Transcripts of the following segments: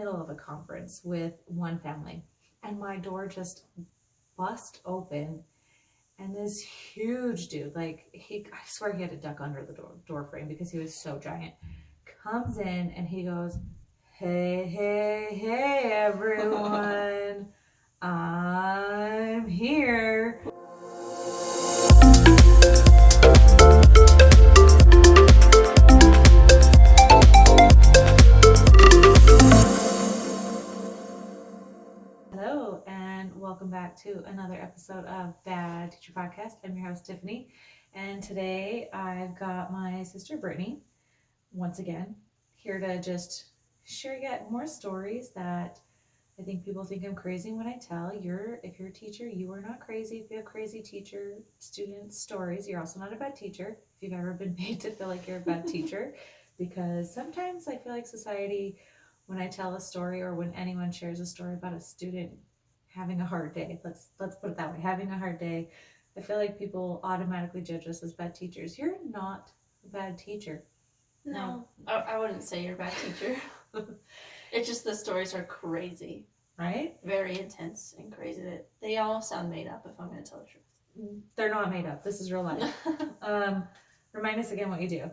middle of a conference with one family, and my door just bust open, and this huge dude, like I swear he had a duck under the door frame because he was so giant, comes in and he goes, "Hey, hey, hey, everyone, I'm here." Hello, and welcome back to another episode of Bad Teacher Podcast. I'm your host, Tiffany, and today I've got my sister, Brittany, once again, here to just share yet more stories that I think people think I'm crazy when I tell. If you're a teacher, you are not crazy. If you have crazy teacher student stories, you're also not a bad teacher. If you've ever been made to feel like you're a bad teacher, because sometimes I feel like society, when I tell a story or when anyone shares a story about a student having a hard day, let's put it that way, having a hard day, I feel like people automatically judge us as bad teachers. You're not a bad teacher. No, I wouldn't say you're a bad teacher. It's just the stories are crazy. Right? Very intense and crazy. They all sound made up, if I'm going to tell the truth. They're not made up. This is real life. Remind us again what you do.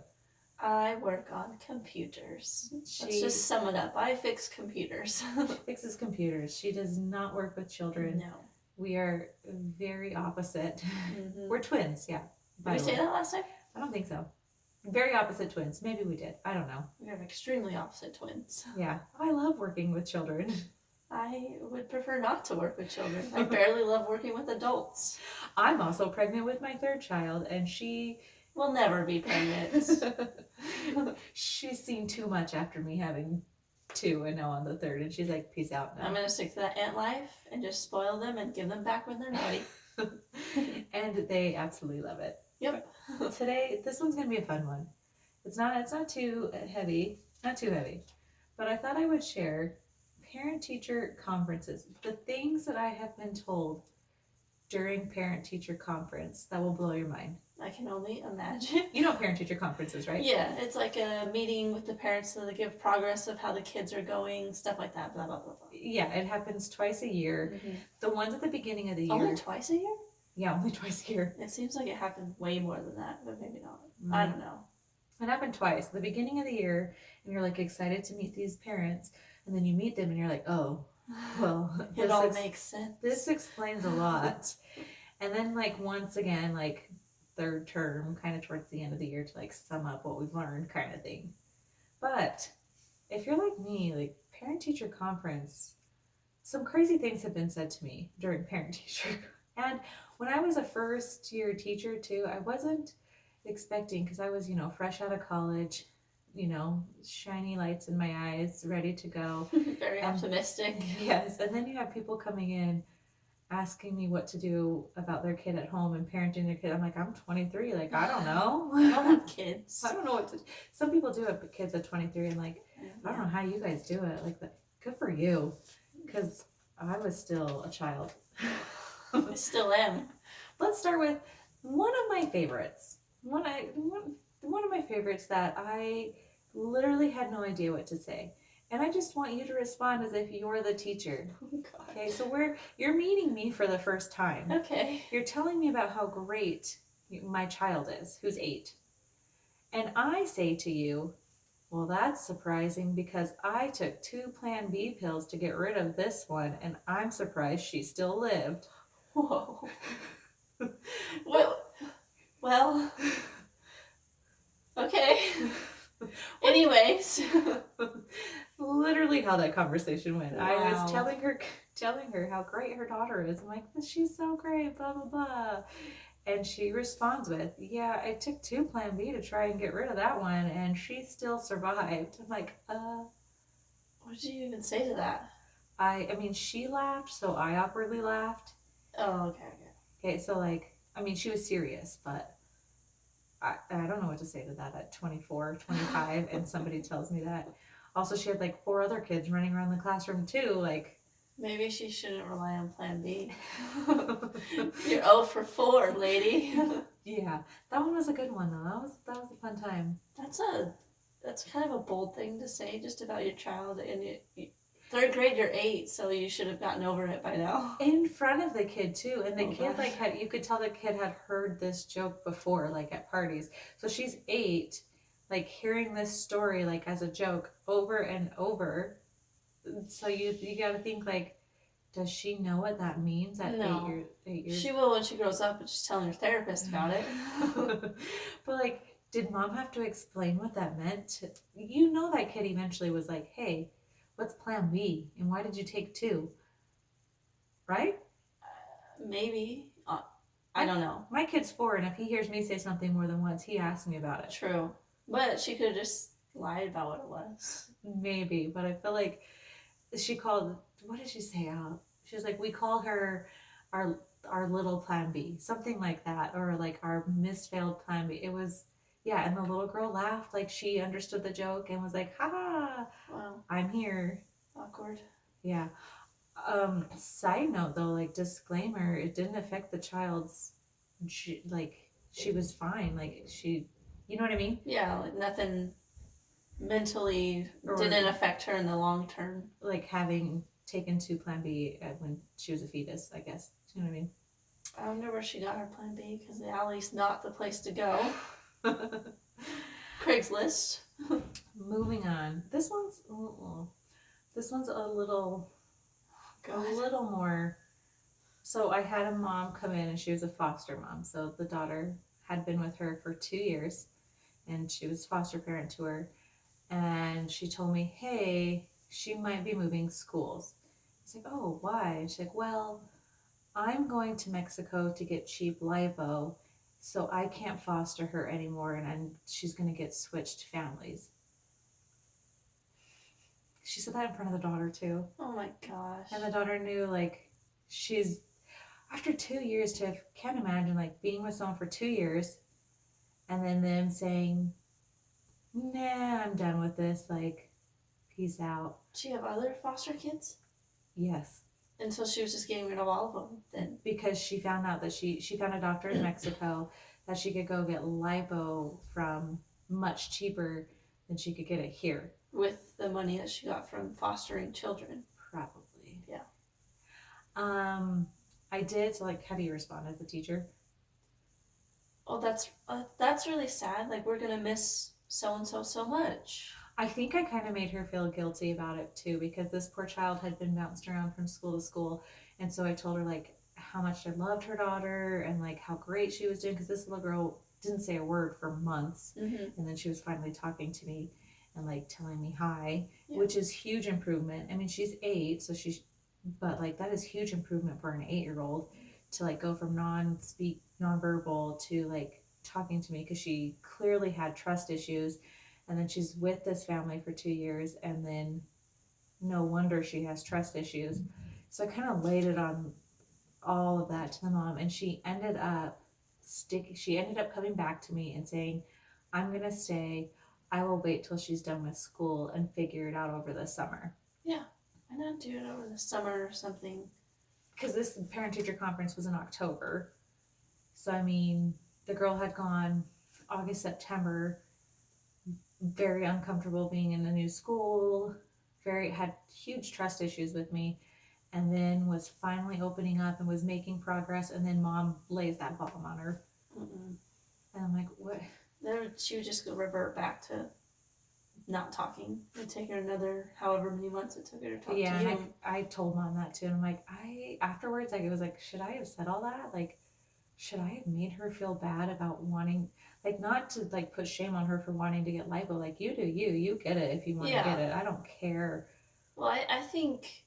I work on computers. Let's just sum it up. I fix computers. She fixes computers. She does not work with children. No. We are very opposite. Mm-hmm. We're twins, yeah. Did we say that last time? I don't think so. Very opposite twins. Maybe we did. I don't know. We have extremely opposite twins. Yeah. I love working with children. I would prefer not to work with children. I barely love working with adults. I'm also pregnant with my third child, and she will never be pregnant. She's seen too much after me having two and now on the third, and she's like, peace out now. I'm going to stick to that ant life and just spoil them and give them back when they're naughty. And they absolutely love it. Yep. Today, this one's going to be a fun one. It's not too heavy, but I thought I would share parent-teacher conferences, the things that I have been told during parent-teacher conference that will blow your mind. I can only imagine. You know parent-teacher conferences, right? Yeah, it's like a meeting with the parents so they give progress of how the kids are going, stuff like that, blah, blah, blah, blah. Yeah, it happens twice a year. Mm-hmm. The ones at the beginning of the year. Only twice a year? Yeah, only twice a year. It seems like it happened way more than that, but maybe not. Mm-hmm. I don't know. It happened twice. The beginning of the year, and you're like excited to meet these parents, and then you meet them and you're like, oh, well. It all makes sense. This explains a lot. And then like once again, like third term, kind of towards the end of the year to like sum up what we've learned kind of thing. But if you're like me, like parent-teacher conference, some crazy things have been said to me during parent-teacher. And when I was a first-year teacher too, I wasn't expecting, because I was, fresh out of college, shiny lights in my eyes, ready to go. Very optimistic. Yes, and then you have people coming in asking me what to do about their kid at home and parenting their kid. I'm like, I'm 23. Like, I don't know. I don't have kids. I don't know what to. Some people do have kids at 23, and like, I don't know how you guys do it. Like, good for you, because I was still a child. I still am. Let's start with one of my favorites. One of my favorites that I literally had no idea what to say. And I just want you to respond as if you're the teacher. Oh, God. Okay, so you're meeting me for the first time. Okay. You're telling me about how great my child is, who's 8. And I say to you, well, that's surprising because I took 2 Plan B pills to get rid of this one, and I'm surprised she still lived. Whoa. Well, okay. Anyways. Literally how that conversation went. Wow. I was telling her how great her daughter is. I'm like, she's so great, blah, blah, blah. And she responds with, yeah, I took 2 Plan B to try and get rid of that one, and she still survived. I'm like, What did you even say to that? I mean, she laughed, so I awkwardly laughed. Oh, okay. Okay, so like, I mean, she was serious, but I don't know what to say to that at 24, 25, and somebody tells me that. Also, she had like 4 other kids running around the classroom too, like. Maybe she shouldn't rely on Plan B. You're 0 for 4, lady. Yeah, that one was a good one though. That was a fun time. That's kind of a bold thing to say just about your child, and 3rd grade, you're 8, so you should have gotten over it by now. In front of the kid too, and the Oh, kid gosh. you could tell the kid had heard this joke before, like at parties. So she's 8, like hearing this story like as a joke over and over. So you got to think like, does she know what that means at No. 8 years? She will when she grows up, and she's telling her therapist about it. But like, did mom have to explain what that meant? You know, that kid eventually was like, "Hey, what's Plan B, and why did you take 2?" Right? Maybe. I don't know. My kid's 4, and if he hears me say something more than once, he asks me about it. True. But she could have just lied about what it was. Maybe, but I feel like she called. What did she say? She was like, we call her our little Plan B, something like that, or like our misfailed Plan B. It was, yeah, and the little girl laughed like she understood the joke and was like, "Ha ha, Wow. I'm here." Awkward. Yeah. Side note though, like disclaimer, it didn't affect the child's, like she was fine. Like she, you know what I mean? Yeah, like nothing mentally didn't affect her in the long term. Like having taken 2 Plan B when she was a fetus, I guess. You know what I mean? I wonder where she got her Plan B, because the alley's not the place to go. Craigslist. Moving on. This one's a little more. So I had a mom come in, and she was a foster mom. So the daughter had been with her for 2 years, and she was foster parent to her. And she told me, hey, she might be moving schools. I was like, oh, why? And she's like, well, I'm going to Mexico to get cheap lipo, so I can't foster her anymore, and she's going to get switched families. She said that in front of the daughter too. Oh my gosh. And the daughter knew, like, she's, after 2 years, can't imagine like being with someone for 2 years and then them saying, nah, I'm done with this, like, peace out. Did she have other foster kids? Yes. Until she was just getting rid of all of them then. Because she found out that she found a doctor in Mexico that she could go get lipo from much cheaper than she could get it here. With the money that she got from fostering children. Probably. Yeah. I did, so like, how do you respond as a teacher? Oh, that's really sad. Like, we're gonna miss so-and-so so much. I think I kind of made her feel guilty about it too, because this poor child had been bounced around from school to school. And so I told her like how much I loved her daughter and like how great she was doing, because this little girl didn't say a word for months. Mm-hmm. And then she was finally talking to me and like telling me hi, which is huge improvement. I mean, she's 8, so but like that is huge improvement for an 8-year-old to like go from nonverbal to like talking to me, because she clearly had trust issues. And then she's with this family for 2 years, and then no wonder she has trust issues. So I kind of laid it on all of that to the mom, and she ended up coming back to me and saying, I'm gonna stay. I will wait till she's done with school and figure it out over the summer. Yeah, why not do it over the summer or something? Because this parent-teacher conference was in October. So I mean, the girl had gone August, September, very uncomfortable being in a new school, had huge trust issues with me, and then was finally opening up and was making progress, and then mom lays that bomb on her. Mm-mm. And I'm like, what? Then she would just revert back to not talking. It'd take her another however many months it took her to talk to you. Yeah, I told mom that too, and I'm like, afterwards, like, it was like, should I have said all that? Like, should I have made her feel bad about wanting, like, not to like put shame on her for wanting to get lipo? Like, you do you get it if you want to get it. I don't care. Well, I think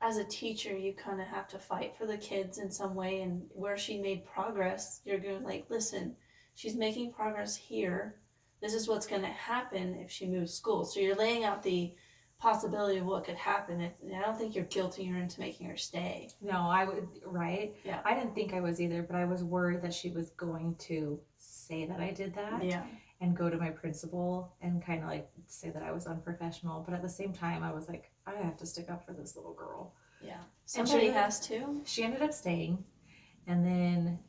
as a teacher, you kind of have to fight for the kids in some way, and where she made progress, you're going to like, listen, she's making progress here. This is what's going to happen if she moves schools. So you're laying out the possibility of what could happen. I don't think you're guilting her into making her stay. No, I would, right? Yeah. I didn't think I was either, but I was worried that she was going to say that I did that. Yeah. And go to my principal and kind of like say that I was unprofessional. But at the same time, I was like, I have to stick up for this little girl. Yeah. Somebody has to. She ended up staying. And then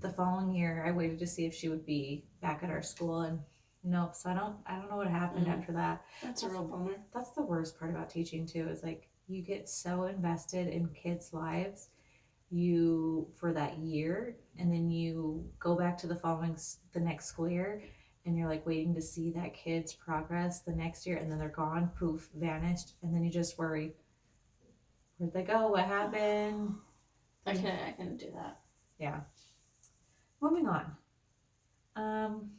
the following year, I waited to see if she would be back at our school, and nope. So I don't know what happened after that. That's a real bummer. That's the worst part about teaching too, is like, you get so invested in kids' lives you for that year, and then you go back to the next school year, and you're like waiting to see that kid's progress the next year, and then they're gone, poof, vanished, and then you just worry, where'd they go, what happened? I can do that. Yeah. Moving on. um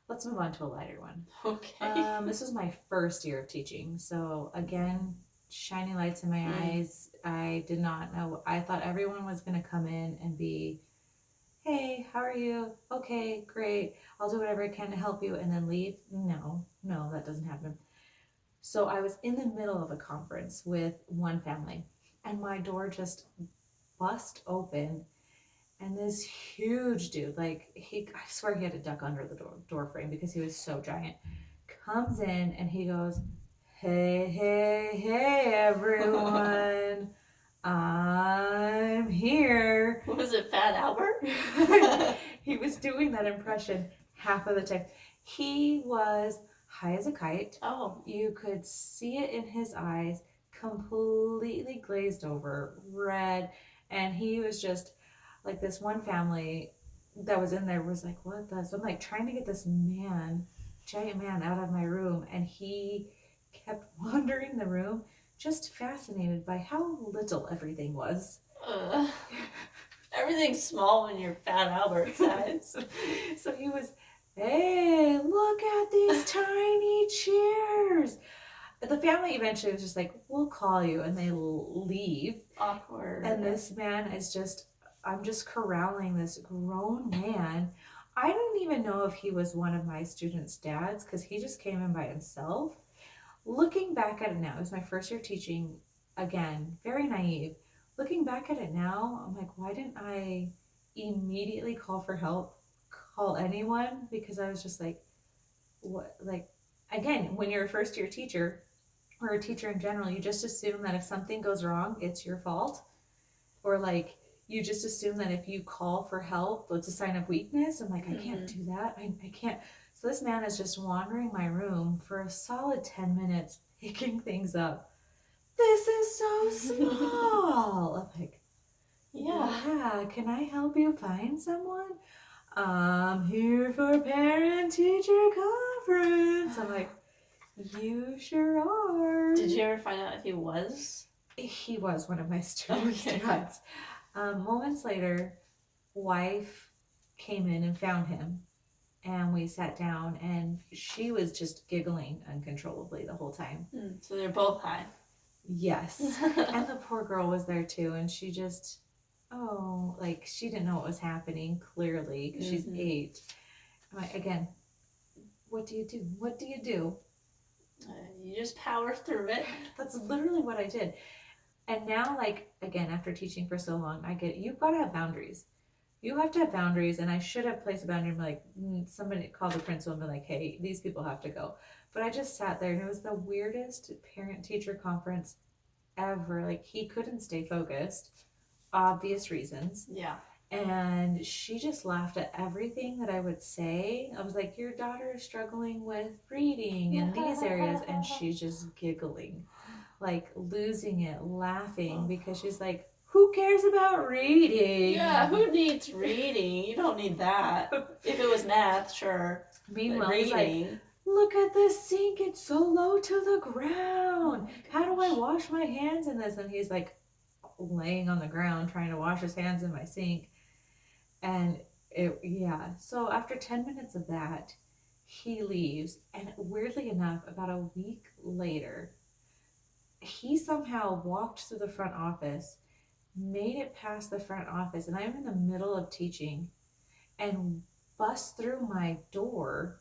let's move on to a lighter one. Okay. This was my first year of teaching, so again, shiny lights in my eyes. I did not know. I thought everyone was going to come in and be, hey, how are you? Okay, great. I'll do whatever I can to help you, and then leave. No, no, that doesn't happen. So I was in the middle of a conference with one family, and my door just bust open, and this huge dude, like I swear he had a duck under the door frame because he was so giant, comes in and he goes, hey, hey, hey, everyone. I'm here. Was it Fat Albert? He was doing that impression half of the time. He was high as a kite. Oh. You could see it in his eyes, completely glazed over, red. And he was just like, this one family that was in there was like, what the? So I'm like trying to get this giant man out of my room. And he kept wandering the room, just fascinated by how little everything was. Everything's small when you're Fat Albert size. So he was, hey, look at these tiny chairs. The family eventually was just like, we'll call you, and they leave. Awkward. And this man is just, I'm just corralling this grown man. I don't even know if he was one of my students' dads, because he just came in by himself. Looking back at it now, it was my first year teaching, again, very naive. Looking back at it now, I'm like, why didn't I immediately call for help, call anyone? Because I was just like, what, like, again, when you're a first year teacher or a teacher in general, you just assume that if something goes wrong, it's your fault. Or like, you just assume that if you call for help, it's a sign of weakness. I'm like, I can't do that. I can't. So this man is just wandering my room for a solid 10 minutes, picking things up. This is so small. I'm like, yeah, can I help you find someone? I'm here for parent teacher conference. I'm like, you sure are. Did you ever find out if he was? He was one of my students' dads. Moments later, wife came in and found him, and we sat down, and she was just giggling uncontrollably the whole time. So they're both high. Yes. And the poor girl was there too, and she just, like she didn't know what was happening, clearly, because she's 8. I'm like, again, what do you do? What do you do? You just power through it. That's literally what I did. And now, like, again, after teaching for so long, I get, you've got to have boundaries. You have to have boundaries, and I should have placed a boundary and be like, somebody call the principal and be like, hey, these people have to go. But I just sat there, and it was the weirdest parent-teacher conference ever. Like, he couldn't stay focused, obvious reasons. Yeah. And she just laughed at everything that I would say. I was like, your daughter is struggling with reading in these areas, and she's just giggling, like losing it, laughing, because she's like, who cares about reading? Yeah, who needs reading? You don't need that. If it was math, sure. Meanwhile, he's like, look at this sink, it's so low to the ground. How do I wash my hands in this? And he's like laying on the ground trying to wash his hands in my sink. And so after 10 minutes of that, he leaves. And weirdly enough, about a week later, he somehow walked through the front office, made it past the front office, and I'm in the middle of teaching, and bust through my door.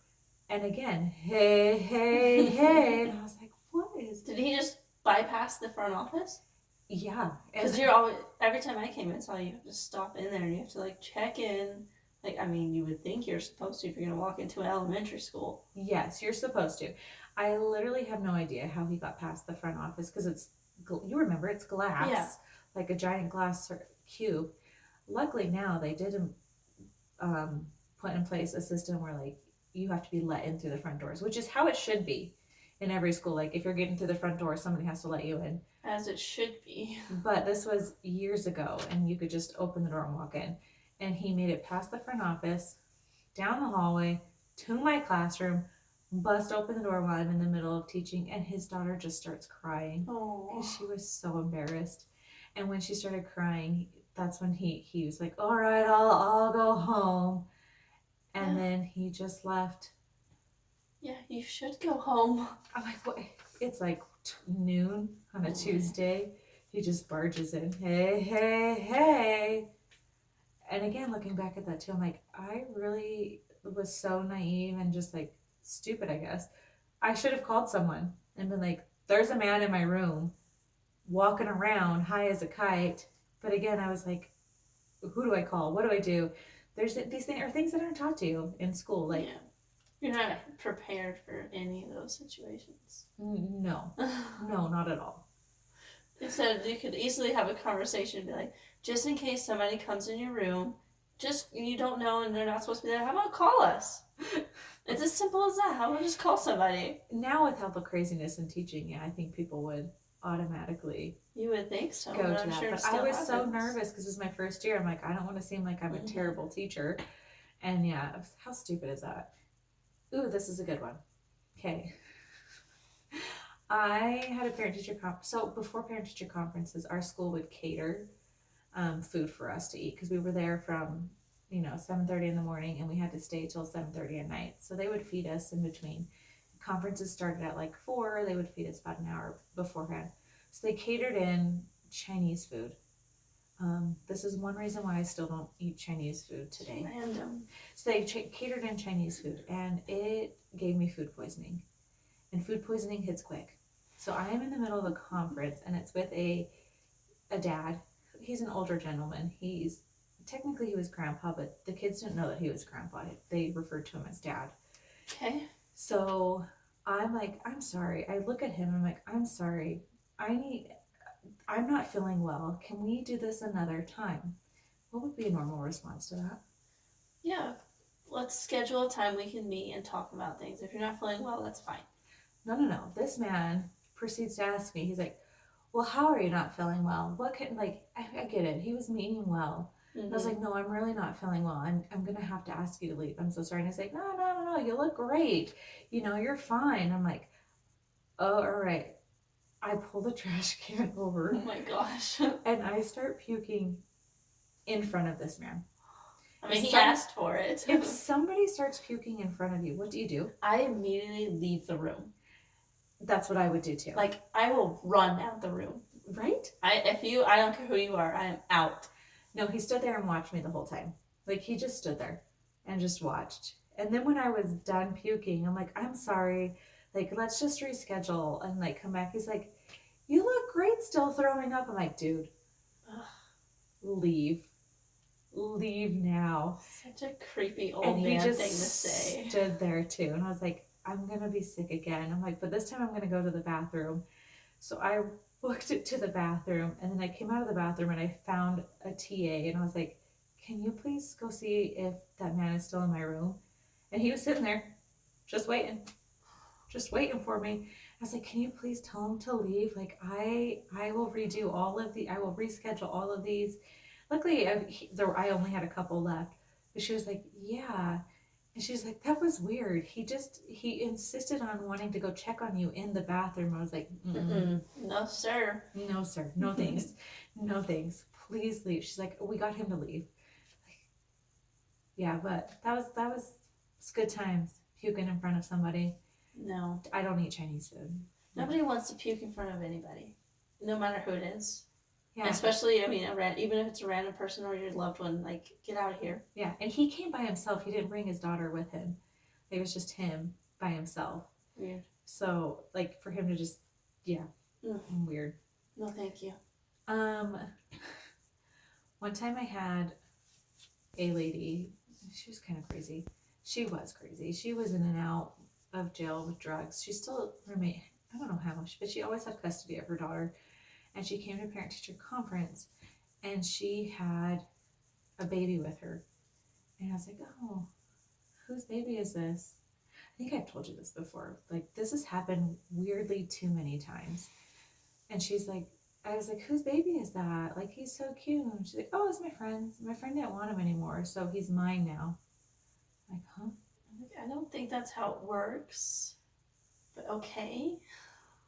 And again, hey, hey, hey. And I was like, what is... Did he just bypass the front office? Yeah. Because you're always, every time I came in, saw you have to stop in there and you have to like check in. Like, I mean, you would think you're supposed to if you're going to walk into an elementary school. Yes, you're supposed to. I literally have no idea how he got past the front office, because it's, you remember, it's glass, like a giant glass cube. Luckily now they did put in place a system where like you have to be let in through the front doors, which is how it should be. in every school. Like if you're getting through the front door, somebody has to let you in. As it should be. But this was years ago, and you could just open the door and walk in. And he made it past the front office, down the hallway, to my classroom, bust open the door while I'm in the middle of teaching, and his daughter just starts crying because she was so embarrassed. And when she started crying, that's when he was like, "All right, I'll go home," and then he just left. Yeah, you should go home. I'm like, what? It's like noon on a Tuesday. He just barges in. Hey, hey, hey. And again, looking back at that too, I'm like, I really was so naive and just like stupid, I guess. I should have called someone and been like, there's a man in my room walking around high as a kite. But again, I was like, who do I call? What do I do? There's these things are things that aren't taught to you in school. Like, you're not prepared for any of those situations. No, not at all. Instead, you could easily have a conversation and be like, just in case somebody comes in your room, just you don't know and they're not supposed to be there, how about call us? It's as simple as that. How about just call somebody? Now with all the craziness in teaching, yeah, I think people would automatically. You would think so. Go to that. Sure, but I was so nervous because it's my first year. I'm like, I don't want to seem like I'm a terrible teacher. And yeah, how stupid is that? Ooh, this is a good one. Okay. I had a parent-teacher conference. So before parent-teacher conferences, our school would cater food for us to eat because we were there from 7:30 in the morning and we had to stay till 7:30 at night. So they would feed us in between. Conferences started at like 4. They would feed us about an hour beforehand. So they catered in Chinese food. This is one reason why I still don't eat Chinese food today. Random. So they catered in Chinese food and it gave me food poisoning. And food poisoning hits quick. So I am in the middle of a conference and it's with a dad. He's an older gentleman. Technically he was grandpa, but the kids didn't know that he was grandpa. They referred to him as dad. Okay. So I'm like, I'm sorry. I look at him and I'm like, I'm sorry. I'm not feeling well. Can we do this another time? What would be a normal response to that? Yeah. Let's schedule a time we can meet and talk about things. If you're not feeling well, that's fine. No. This man proceeds to ask me, he's like, well, how are you not feeling well? What can, I get it. He was meaning well. Mm-hmm. I was like, no, I'm really not feeling well. I'm going to have to ask you to leave. I'm so sorry. And he's like, no. You look great. You're fine. I'm like, oh, all right. I pull the trash can over. Oh my gosh. And I start puking in front of this man. I mean, he asked for it. If somebody starts puking in front of you, what do? I immediately leave the room. That's what I would do too. Like, I will run out the room. Right? I don't care who you are, I am out. No, he stood there and watched me the whole time. Like, he just stood there and just watched. And then when I was done puking, I'm like, I'm sorry. Like, let's just reschedule and come back. He's like, you look great still throwing up. I'm like, dude, leave now. Such a creepy old man thing to say. He just stood there too. And I was like, I'm going to be sick again. I'm like, but this time I'm going to go to the bathroom. So I booked it to the bathroom. And then I came out of the bathroom and I found a TA. And I was like, can you please go see if that man is still in my room? And he was sitting there just waiting for me. I was like, can you please tell him to leave? Like, I will redo I will reschedule all of these. Luckily, I only had a couple left. But she was like, yeah. And she was like, that was weird. He insisted on wanting to go check on you in the bathroom. I was like, no, sir. No, sir. No, thanks. No, thanks. Please leave. She's like, we got him to leave. Yeah, but that was good times. Puking in front of somebody. No. I don't eat Chinese food. Nobody wants to puke in front of anybody, no matter who it is. Yeah. Especially, even if it's a random person or your loved one, get out of here. Yeah, and he came by himself. He didn't bring his daughter with him. It was just him by himself. Weird. So, for him to just, weird. No, thank you. One time I had a lady, she was kind of crazy. She was crazy. She was in and out of jail with drugs. She still remained, I don't know how much, but she always had custody of her daughter. And she came to parent-teacher conference, and she had a baby with her. And I was like, oh, whose baby is this? think I've told you this before. Like, this has happened weirdly too many times. And she's like, I was like, whose baby is that? Like, he's so cute. And she's like, oh, it's my friend's. My friend didn't want him anymore, so he's mine now. Like, huh? I don't think that's how it works, but okay.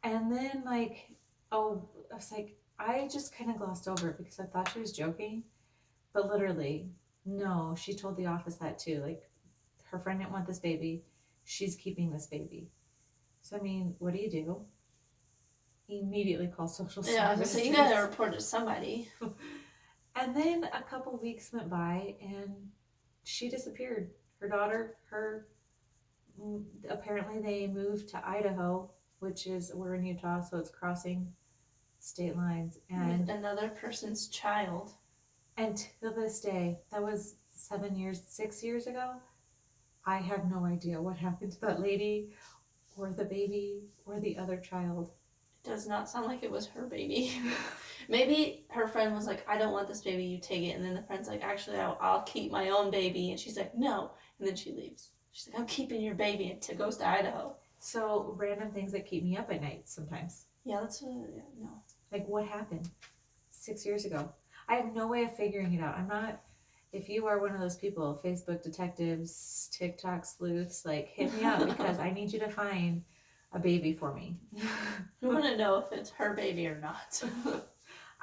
And then, like, oh, I was like, I just kind of glossed over it because I thought she was joking. But literally, no, she told the office that too. Like, her friend didn't want this baby. She's keeping this baby. So, I mean, what do you do? Immediately call social services. So you gotta report it to somebody. And then a couple weeks went by and she disappeared. Her daughter, apparently they moved to Idaho, which is, we're in Utah, so it's crossing state lines. And with another person's child. And to this day, that was 6 years ago, I have no idea what happened to that lady or the baby or the other child. It does not sound like it was her baby. Maybe her friend was like, I don't want this baby, you take it. And then the friend's like, actually, I'll keep my own baby. And she's like, no. And then she leaves. She's like, I'm keeping your baby, and goes to Idaho. So, random things that keep me up at night sometimes. Yeah, no. Like, what happened 6 years ago? I have no way of figuring it out. I'm not, if you are one of those people, Facebook detectives, TikTok sleuths, like, hit me up because I need you to find a baby for me. We want to know if it's her baby or not.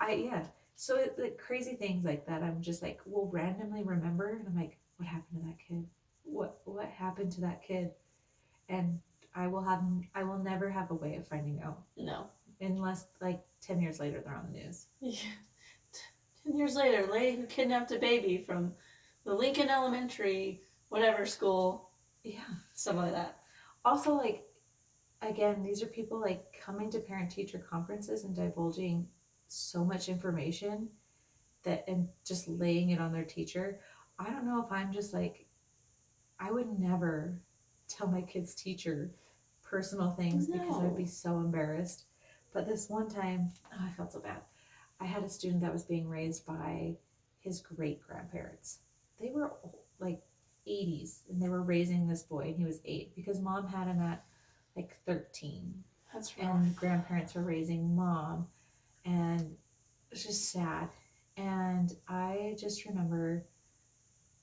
Yeah. So like crazy things like that, I'm just like, will randomly remember, and I'm like, what happened to that kid? What happened to that kid? And I will never have a way of finding out. No. Unless like 10 years later they're on the news. Yeah. 10 years later, lady who kidnapped a baby from the Lincoln Elementary, whatever school. Yeah. Something like that. Also, like, again, these are people like coming to parent-teacher conferences and divulging so much information and just laying it on their teacher. I don't know if I'm just like, I would never tell my kid's teacher personal things because I'd be so embarrassed. But this one time, I felt so bad. I had a student that was being raised by his great-grandparents. They were like 80s, and they were raising this boy, and he was 8 because mom had him at like 13. That's rough. And grandparents were raising mom, and it's just sad. And I just remember,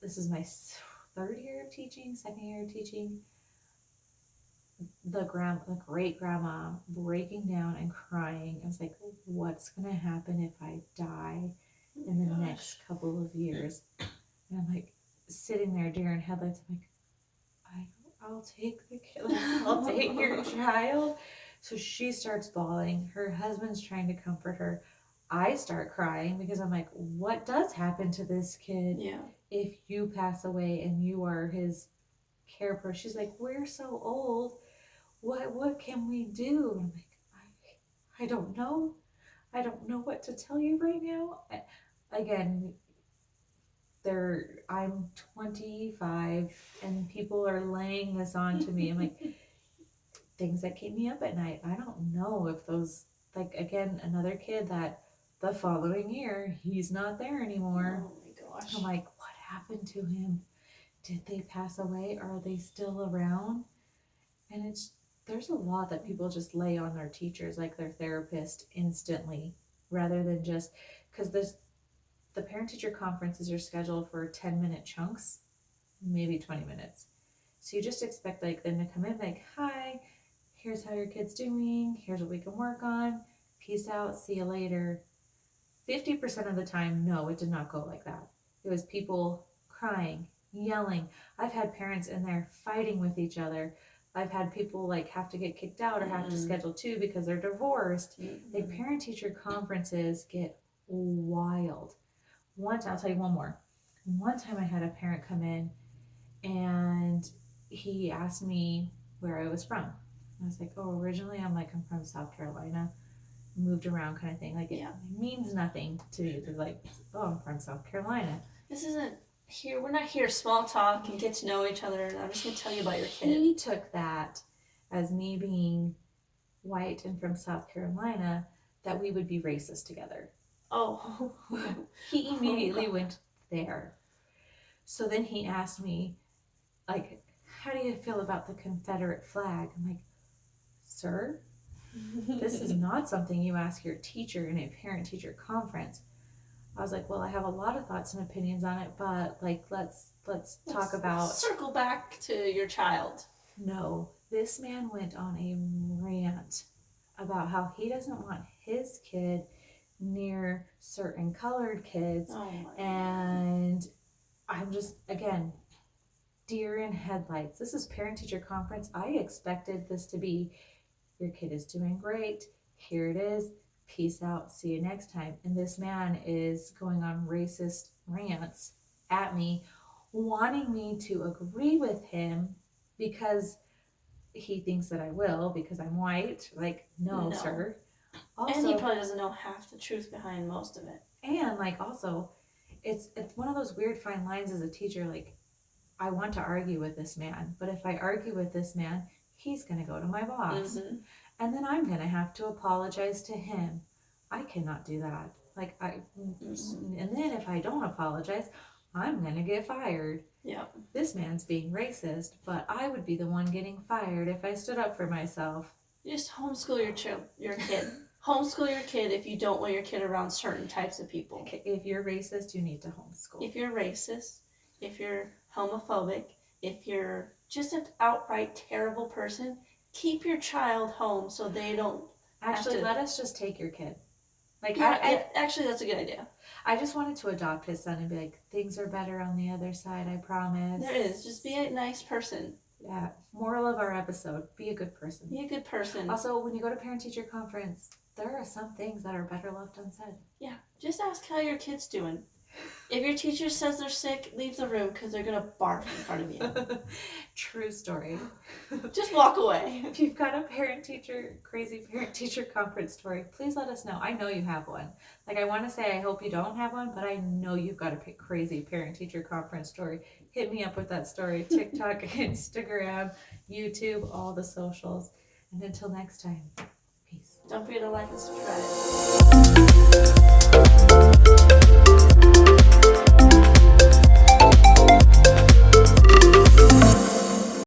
this is my second year of teaching, the great grandma breaking down and crying. I was like, what's gonna happen if I die in the next couple of years? And I'm like sitting there, deer in headlights. I'm like, I'll take the kid. I'll take your child. So she starts bawling. Her husband's trying to comfort her. I start crying because I'm like, what does happen to this kid if you pass away and you are his care person? She's like, we're so old. What can we do? And I'm like, I don't know. I don't know what to tell you right now. Again, I'm 25 and people are laying this on to me. I'm like, things that keep me up at night. I don't know if those, like, again, another kid that the following year, he's not there anymore. Oh my gosh. I'm like, what happened to him? Did they pass away? Are they still around? And there's a lot that people just lay on their teachers, like their therapist, instantly, rather than just, because the parent-teacher conferences are scheduled for 10-minute chunks, maybe 20 minutes. So you just expect like them to come in like, hi, here's how your kid's doing, here's what we can work on, peace out, see you later. 50% of the time, no, it did not go like that. It was people crying, yelling. I've had parents in there fighting with each other. I've had people like have to get kicked out or have to schedule 2 because they're divorced. Like parent-teacher conferences get wild. I'll tell you one more. One time I had a parent come in and he asked me where I was from. I was like, oh, originally I'm from South Carolina, moved around kind of thing. Like it means nothing to me. They're like, oh, I'm from South Carolina. This isn't here. We're not here small talk and get to know each other. I'm just going to tell you about your kid. He took that as me being white and from South Carolina, that we would be racist together. Oh. He immediately went there. So then he asked me, like, how do you feel about the Confederate flag? I'm like, sir, this is not something you ask your teacher in a parent-teacher conference. I was like, well, I have a lot of thoughts and opinions on it, but like, let's talk about. Circle back to your child. No, this man went on a rant about how he doesn't want his kid near certain colored kids. Oh my and I'm just, again, deer in headlights. This is parent-teacher conference. I expected this to be, your kid is doing great. Here it is. Peace out. See you next time. And this man is going on racist rants at me, wanting me to agree with him because he thinks that I will because I'm white. Like, no. Sir. Also, and he probably doesn't know half the truth behind most of it. And like, also, it's one of those weird fine lines as a teacher. Like, I want to argue with this man, but if I argue with this man, he's going to go to my boss. Mm-hmm. And then I'm going to have to apologize to him. I cannot do that. Like, and then if I don't apologize, I'm going to get fired. Yeah. This man's being racist, but I would be the one getting fired if I stood up for myself. Just homeschool your kid. Homeschool your kid if you don't want your kid around certain types of people. Okay, if you're racist, you need to homeschool. If you're racist, if you're homophobic, if you're just an outright terrible person, keep your child home so they don't. Actually, let us just take your kid. Like, yeah, actually, that's a good idea. I just wanted to adopt his son and be like, things are better on the other side, I promise. There is. Just be a nice person. Yeah. Moral of our episode, be a good person. Be a good person. Also, when you go to parent-teacher conference, there are some things that are better left unsaid. Yeah. Just ask how your kid's doing. If your teacher says they're sick, leave the room because they're going to barf in front of you. True story. Just walk away. If you've got a crazy parent-teacher conference story, please let us know. I know you have one. Like, I want to say I hope you don't have one, but I know you've got a crazy parent-teacher conference story. Hit me up with that story. TikTok, Instagram, YouTube, all the socials. And until next time, peace. Don't forget to like and subscribe.